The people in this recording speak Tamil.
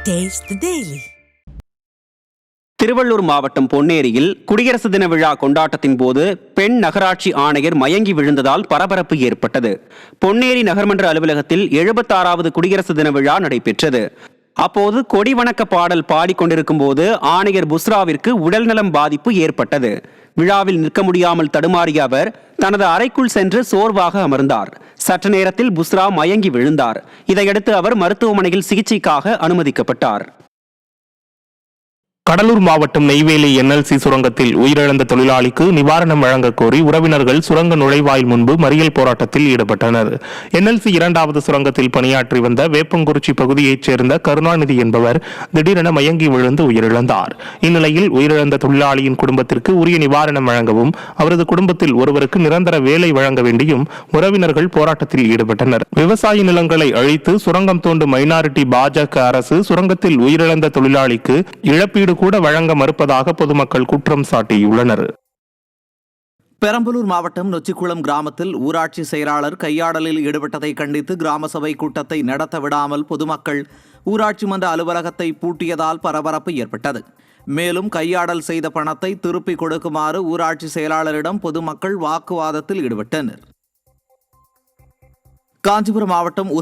Taste the Daily. திருவள்ளூர் மாவட்டம் பொன்னேரியில் குடியரசு தின விழா கொண்டாட்டத்தின் போது பெண் நகராட்சி ஆணையர் மயங்கி விழுந்ததால் பரபரப்பு ஏற்பட்டது. பொன்னேரி நகர்மன்ற அலுவலகத்தில் 76வது குடியரசு தின விழா நடைபெற்றது. அப்போது கொடி வணக்க பாடல் பாடிக்கொண்டிருக்கும் போது ஆணையர் புஸ்ராவிற்கு உடல்நலம் பாதிப்பு ஏற்பட்டது. விழாவில் நிற்க முடியாமல் தடுமாறிய அவர் தனது அறைக்குள் சென்று சோர்வாக அமர்ந்தார். சற்று நேரத்தில் புஸ்ரா மயங்கி விழுந்தார். இதையடுத்து அவர் மருத்துவமனையில் சிகிச்சைக்காக அனுமதிக்கப்பட்டார். கடலூர் மாவட்டம் நெய்வேலி NLC சுரங்கத்தில் உயிரிழந்த தொழிலாளிக்கு நிவாரணம் வழங்க கோரி உறவினர்கள் சுரங்க நுழைவாயில் முன்பு மறியல் போராட்டத்தில் ஈடுபட்டனர். NLC 2வது சுரங்கத்தில் பணியாற்றி வந்த வேப்பங்குறிச்சி பகுதியைச் சேர்ந்த கருணாநிதி என்பவர் திடீரென மயங்கி விழுந்து உயிரிழந்தார். இந்நிலையில் உயிரிழந்த தொழிலாளியின் குடும்பத்திற்கு உரிய நிவாரணம் வழங்கவும் அவரது குடும்பத்தில் ஒருவருக்கு நிரந்தர வேலை வழங்க வேண்டியும் உறவினர்கள் போராட்டத்தில் ஈடுபட்டனர். விவசாய நிலங்களை அழித்து சுரங்கம் தோண்டும் மைனாரிட்டி பாஜக அரசு சுரங்கத்தில் உயிரிழந்த தொழிலாளிக்கு இழப்பீடு கூட வழங்க மறுப்பதாக பொதுமக்கள் குற்றம் சாட்டியுள்ளனர். பெரம்பலூர் மாவட்டம் நொச்சிக்குளம் கிராமத்தில் ஊராட்சி செயலாளர் கையாடலில் ஈடுபட்டதை கண்டித்து கிராம சபை கூட்டத்தை நடத்த விடாமல் பொதுமக்கள் ஊராட்சி மன்ற அலுவலகத்தை பூட்டியதால் பரபரப்பு ஏற்பட்டது. மேலும் கையாடல் செய்த பணத்தை திருப்பிக் கொடுக்குமாறு ஊராட்சி செயலாளரிடம் பொதுமக்கள் வாக்குவாதத்தில் ஈடுபட்டனர். காஞ்சிபுரம் மாவட்டம்